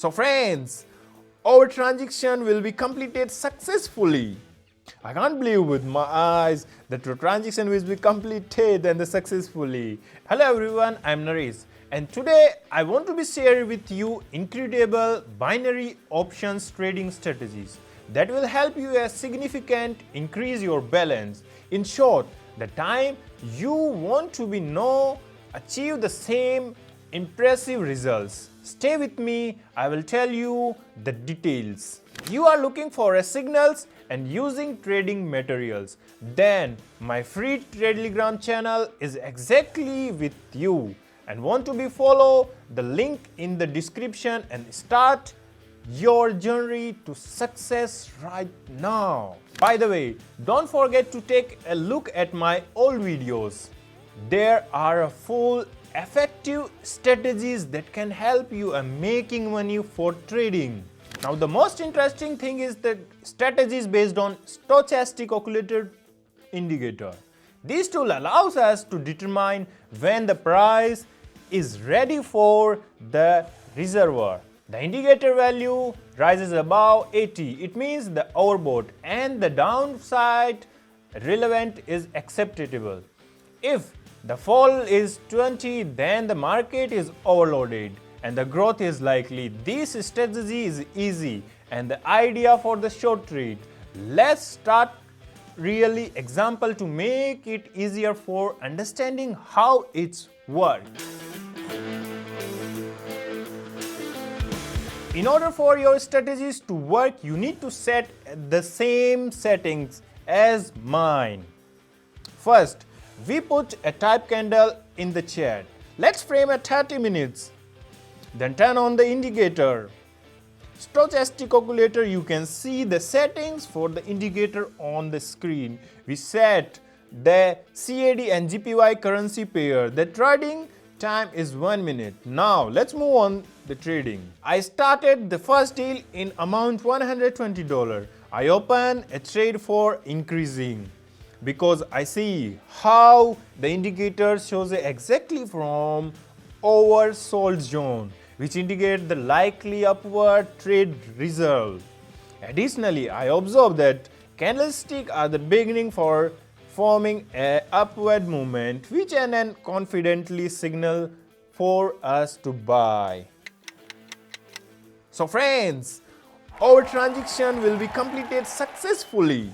So friends, our transaction will be completed successfully. I can't believe with my eyes that the transaction will be completed and successfully. Hello everyone, I'm Naresh and today I want to be sharing with you incredible binary options trading strategies that will help you a significant increase your balance. In short, the time you want to be know achieve the same impressive results. Stay with me, I will tell you the details. You are looking for a signals and using trading materials, then my free Telegram channel is exactly with you and want to be follow the link in the description and start your journey to success right now. By the way, don't forget to take a look at my old videos. There are full effective strategies that can help you making money for trading. Now the most interesting thing is the strategies based on stochastic calculated indicator. This tool allows us to determine when the price is ready for the reservoir. The indicator value rises above 80, it means the overbought, and the downside relevant is acceptable. If the fall is 20, then the market is overloaded and the growth is likely. This strategy is easy and the idea for the short trade. Let's start really example to make it easier for understanding how it's works. In order for your strategies to work, you need to set the same settings as mine. First, we put a type candle in the chart. Let's frame at 30 minutes. Then turn on the indicator. Stochastic calculator, you can see the settings for the indicator on the screen. We set the CAD and GPY currency pair. The trading time is 1 minute. Now let's move on the trading. I started the first deal in amount $120. I open a trade for increasing because I see how the indicator shows exactly from oversold zone, which indicate the likely upward trade result. Additionally, I observe that candlesticks are the beginning for forming an upward movement, which can confidently signal for us to buy. So friends, our transaction will be completed successfully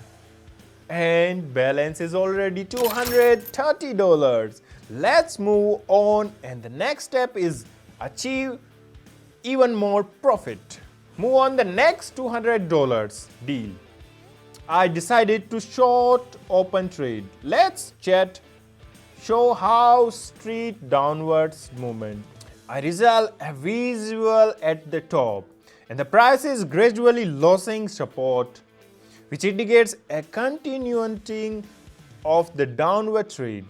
and balance is already $230. Let's move on, and the next step is achieve even more profit. Move on the next $200 deal. I decided to short open trade. Let's chat show how street downwards movement. I result a visual at the top and the price is gradually losing support, which indicates a continuing of the downward trade.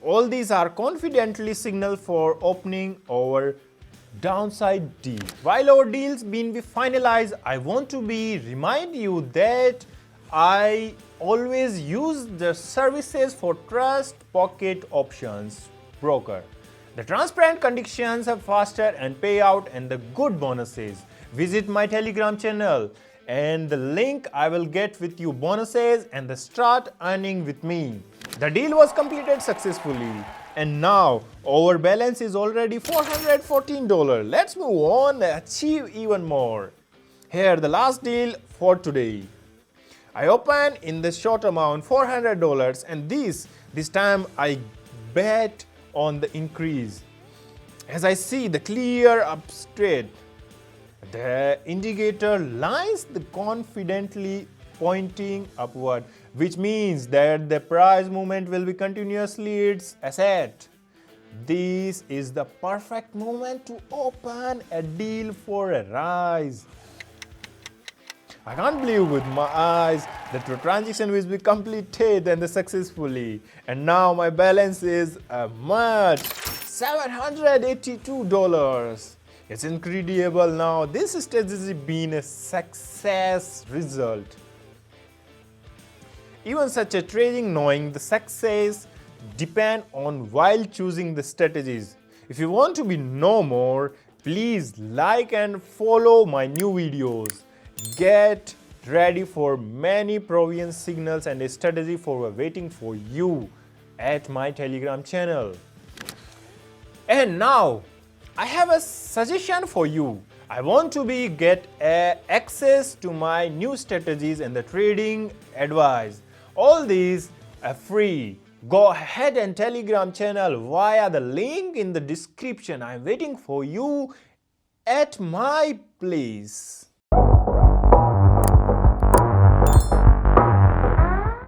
All these are confidently signal for opening our downside deal. While our deals being finalized, I want to remind you that I always use the services for Trust Pocket Options broker. The transparent conditions are faster and payout and the good bonuses. Visit my Telegram channel and the link I will get with you bonuses and the start earning with me. The deal was completed successfully and now our balance is already $414. Let's move on and achieve even more. Here the last deal for today. I open in the short amount $400 and this time I bet on the increase. As I see the clear up straight, the indicator lines the confidently pointing upward, which means that the price movement will be continuously its asset. This is the perfect moment to open a deal for a rise. I can't believe with my eyes that the transaction will be completed and successfully. And now my balance is much $782. It's incredible now. This strategy been a success result. Even such a trading knowing the success depend on while choosing the strategies. If you want to know more, Please like and follow my new videos. Get ready for many provenance signals and strategy for waiting for you at my Telegram channel. And now I have a suggestion for you. I want to get access to my new strategies and the trading advice. All these are free. Go ahead and Telegram channel via the link in the description. I'm waiting for you at my place.